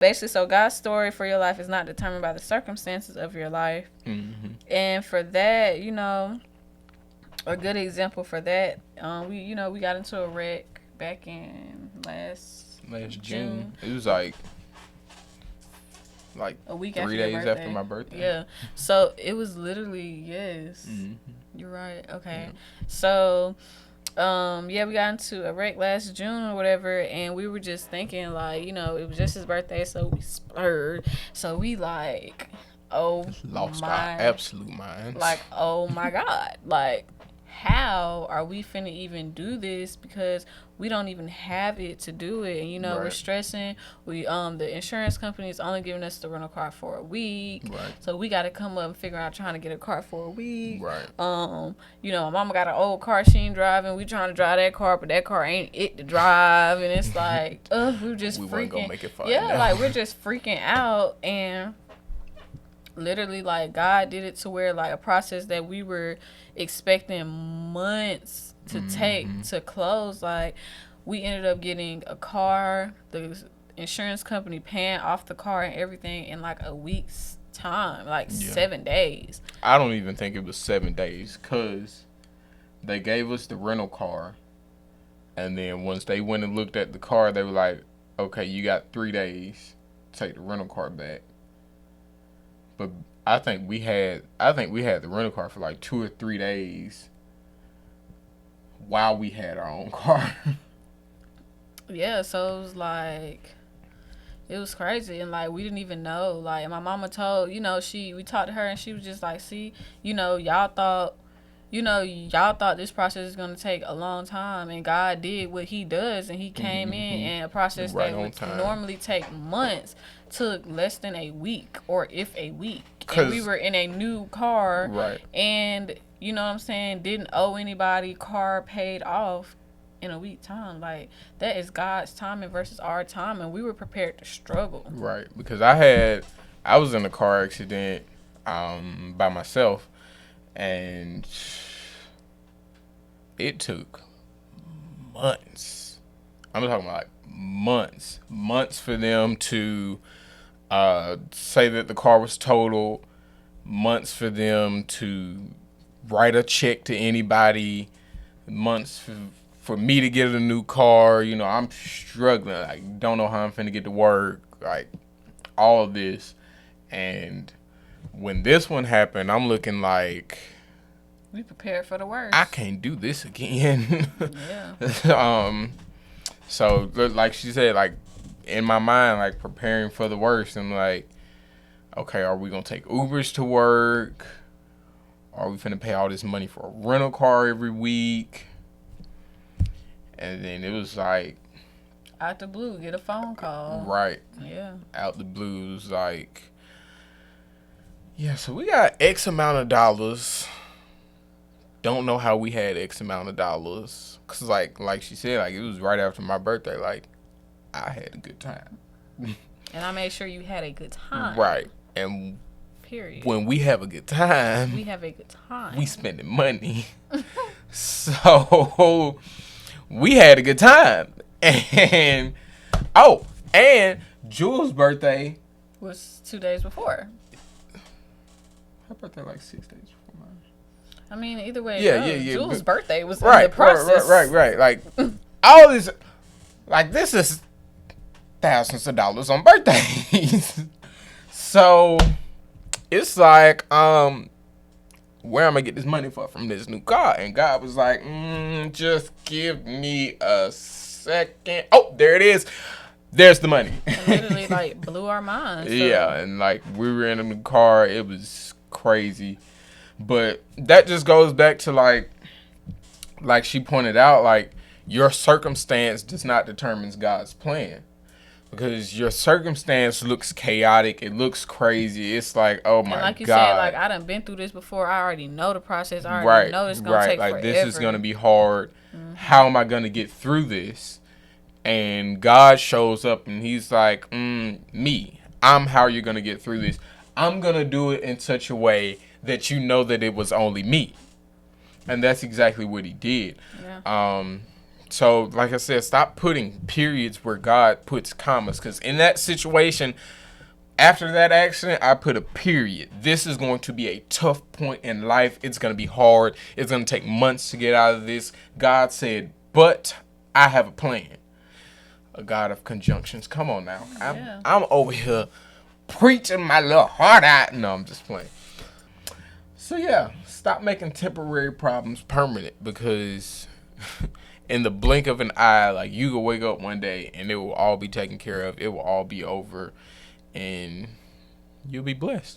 basically, so God's story for your life is not determined by the circumstances of your life. And for that, a good example for that, we got into a wreck back in last June. It was like a week 3 days after my birthday. Yeah. So it was literally, yes. You're right. Okay. Yeah. So we got into a wreck last June or whatever, and we were just thinking like, it was just his birthday, so we splurged. So we like, lost our absolute minds. Like, oh my God. Like, how are we finna even do this, because we don't even have it to do it, and right. We're stressing. We the insurance company is only giving us the rental car for a week, right. So we got to come up and figure out trying to get a car for a week, right. My mama got an old car she ain't driving. We trying to drive that car, but that car ain't it to drive, and it's like we're just freaking gonna make it fun. Yeah, like we're just freaking out. And literally, like, God did it to where, like, a process that we were expecting months to take to close, like, we ended up getting a car, the insurance company paying off the car and everything in like a week's time, like 7 days. I don't even think it was 7 days, because they gave us the rental car, and then once they went and looked at the car, they were like, okay, you got 3 days to take the rental car back. But I think we had the rental car for like 2 or 3 days while we had our own car. Yeah, so it was like, it was crazy, and like we didn't even know. Like, my mama told, we talked to her, and she was just like, see, y'all thought this process is going to take a long time, and God did what he does, and he came in, and a process that would normally take months took less than a week, or if a week. And we were in a new car, right? And you know what I'm saying, didn't owe anybody, car paid off in a week time. Like, that is God's timing versus our time, and we were prepared to struggle. Right, because I was in a car accident by myself, and it took months. I'm talking about like months for them to say that the car was totaled, months for them to write a check to anybody, months for me to get a new car. I'm struggling. Like, don't know how I'm finna get to work. Like, all of this. And when this one happened, I'm looking like, we prepared for the worst. I can't do this again. Yeah. So, like she said, like, in my mind, like, preparing for the worst. I'm like, okay, are we gonna take Ubers to work? Are we finna pay all this money for a rental car every week? And then it was like, out the blue, get a phone call. Right. Yeah. Out the blue, it was like, yeah, so we got X amount of dollars. Don't know how we had X amount of dollars. Because, like she said, like, it was right after my birthday. Like, I had a good time. And I made sure you had a good time. Right. And period. When we have a good time, we have a good time. We spending money. So we had a good time. And Jules' birthday was 2 days before. Her birthday like 6 days before mine. I mean, either way, yeah. Jules' birthday was in the process. Right. Like, all this, like, this is thousands of dollars on birthdays. So it's like, where am I get this money from this new car? And God was like, just give me a second. Oh, there it is. There's the money. It literally, like, blew our minds. So. Yeah, and, like, we were in a new car. It was crazy. But that just goes back to, like she pointed out, like, your circumstance does not determine God's plan. Because your circumstance looks chaotic. It looks crazy. It's like, oh my God. And like you said, like, I done been through this before. I already know the process. I already know it's going to take forever. Like, this is going to be hard. Mm-hmm. How am I going to get through this? And God shows up and he's like, me. I'm how you're going to get through this. I'm going to do it in such a way that you know that it was only me. And that's exactly what he did. Yeah. So, like I said, stop putting periods where God puts commas. Because in that situation, after that accident, I put a period. This is going to be a tough point in life. It's going to be hard. It's going to take months to get out of this. God said, but I have a plan. A God of conjunctions. Come on now. I'm over here preaching my little heart out. No, I'm just playing. So yeah, stop making temporary problems permanent, because in the blink of an eye, like, you could wake up one day and it will all be taken care of. It will all be over and you'll be blessed.